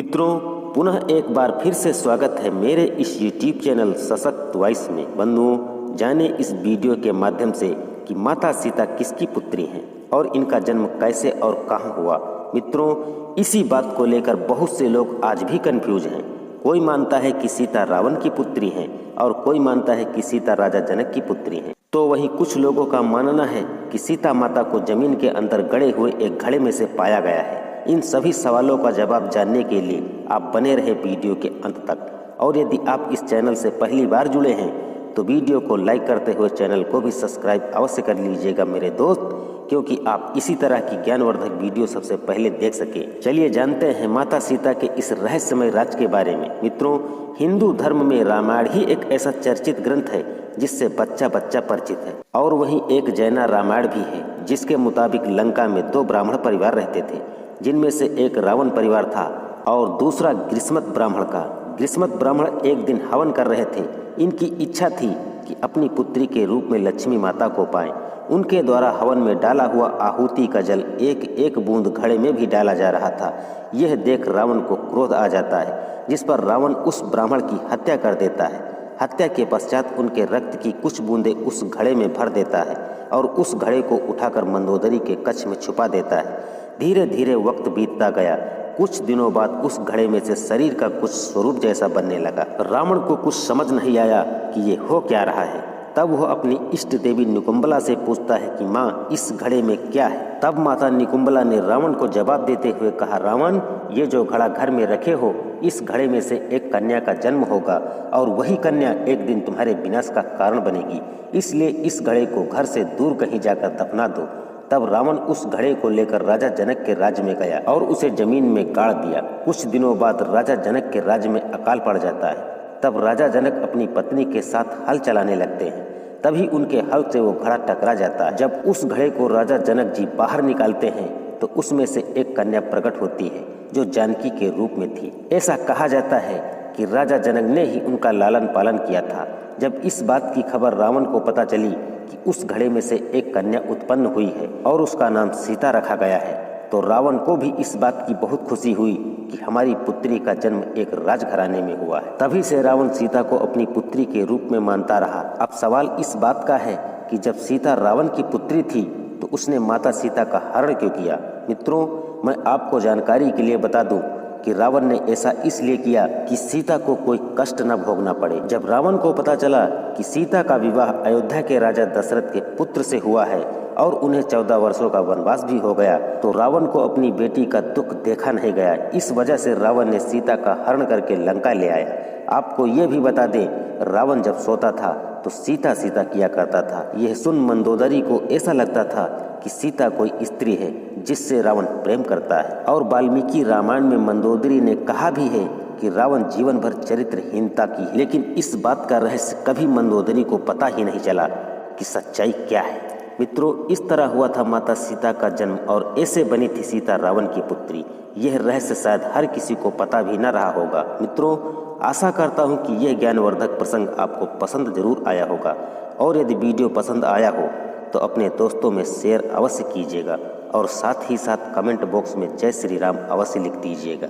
मित्रों, पुनः एक बार फिर से स्वागत है मेरे इस YouTube चैनल सशक्त वॉइस में। बंधुओं, जाने इस वीडियो के माध्यम से कि माता सीता किसकी पुत्री हैं और इनका जन्म कैसे और कहाँ हुआ। मित्रों, इसी बात को लेकर बहुत से लोग आज भी कंफ्यूज हैं। कोई मानता है कि सीता रावण की पुत्री हैं और कोई मानता है कि सीता राजा जनक की पुत्री हैं। तो वहीं कुछ लोगों का मानना है कि सीता माता को जमीन के अंदर गड़े हुए एक घड़े में से पाया गया है। इन सभी सवालों का जवाब जानने के लिए आप बने रहे वीडियो के अंत तक। और यदि आप इस चैनल से पहली बार जुड़े हैं तो वीडियो को लाइक करते हुए चैनल को भी सब्सक्राइब अवश्य कर लीजिएगा मेरे दोस्त, क्योंकि आप इसी तरह की ज्ञानवर्धक वीडियो सबसे पहले देख सके। चलिए जानते हैं माता सीता के इस रहस्यमय राज के बारे में। मित्रों, हिंदू धर्म में रामायण ही एक ऐसा चर्चित ग्रंथ है जिससे बच्चा बच्चा परिचित है। और वहीं एक जैना रामायण भी है जिसके मुताबिक लंका में दो ब्राह्मण परिवार रहते थे, जिनमें से एक रावण परिवार था और दूसरा ग्रीष्मत ब्राह्मण का। ग्रीष्मत ब्राह्मण एक दिन हवन कर रहे थे। इनकी इच्छा थी कि अपनी पुत्री के रूप में लक्ष्मी माता को पाएं। उनके द्वारा हवन में डाला हुआ आहुति का जल एक एक बूंद घड़े में भी डाला जा रहा था। यह देख रावण को क्रोध आ जाता है, जिस पर रावण उस ब्राह्मण की हत्या कर देता है। हत्या के पश्चात उनके रक्त की कुछ बूंदें उस घड़े में भर देता है और उस घड़े को उठाकर मंदोदरी के कक्ष में छुपा देता है। धीरे धीरे वक्त बीतता गया। कुछ दिनों बाद उस घड़े में से शरीर का कुछ स्वरूप जैसा बनने लगा। रावण को कुछ समझ नहीं आया कि ये हो क्या रहा है। तब वह अपनी इष्ट देवी निकुंबला से पूछता है कि माँ, इस घड़े में क्या है। तब माता निकुंबला ने रावण को जवाब देते हुए कहा, रावण, ये जो घड़ा घर में रखे हो, इस घड़े में से एक कन्या का जन्म होगा और वही कन्या एक दिन तुम्हारे विनाश का कारण बनेगी। इसलिए इस घड़े को घर से दूर कहीं जाकर दफना दो। तब रावण उस घड़े को लेकर राजा जनक के राज्य में गया और उसे जमीन में गाड़ दिया। कुछ दिनों बाद राजा जनक के राज्य में अकाल पड़ जाता है। तब राजा जनक अपनी पत्नी के साथ हल चलाने लगते हैं। तभी उनके हल से वो घड़ा टकरा जाता है। जब उस घड़े को राजा जनक जी बाहर निकालते हैं तो उसमें से एक कन्या प्रकट होती है जो जानकी के रूप में थी। ऐसा कहा जाता है कि राजा जनक ने ही उनका लालन पालन किया था। जब इस बात की खबर रावण को पता चली कि उस घड़े में से एक कन्या उत्पन्न हुई है और उसका नाम सीता रखा गया है, तो रावण को भी इस बात की बहुत खुशी हुई कि हमारी पुत्री का जन्म एक राजघराने में हुआ है। तभी से रावण सीता को अपनी पुत्री के रूप में मानता रहा। अब सवाल इस बात का है कि जब सीता रावण की पुत्री थी तो उसने माता सीता का हरण क्यों किया। मित्रों, मैं आपको जानकारी के लिए बता दूं कि रावण ने ऐसा इसलिए किया कि सीता को कोई कष्ट न भोगना पड़े। जब रावण को पता चला कि सीता का विवाह अयोध्या के राजा दशरथ के पुत्र से हुआ है और उन्हें 14 वर्षों का वनवास भी हो गया, तो रावण को अपनी बेटी का दुख देखा नहीं गया। इस वजह से रावण ने सीता का हरण करके लंका ले आया। आपको ये भी बता दें, रावण जब सोता था तो सीता सीता किया करता था। यह सुन मंदोदरी को ऐसा लगता था कि सीता कोई स्त्री है जिससे रावण प्रेम करता है। और वाल्मीकि रामायण में मंदोदरी ने कहा भी है कि रावण जीवन भर चरित्रहीनता की, लेकिन इस बात का रहस्य कभी मंदोदरी को पता ही नहीं चला कि सच्चाई क्या है। मित्रों, इस तरह हुआ था माता सीता का जन्म और ऐसे बनी थी सीता रावण की पुत्री। यह रहस्य शायद हर किसी को पता भी न रहा होगा। मित्रों, आशा करता हूं कि यह ज्ञानवर्धक प्रसंग आपको पसंद जरूर आया होगा। और यदि वीडियो पसंद आया हो तो अपने दोस्तों में शेयर अवश्य कीजिएगा और साथ ही साथ कमेंट बॉक्स में जय श्री राम अवश्य लिख दीजिएगा।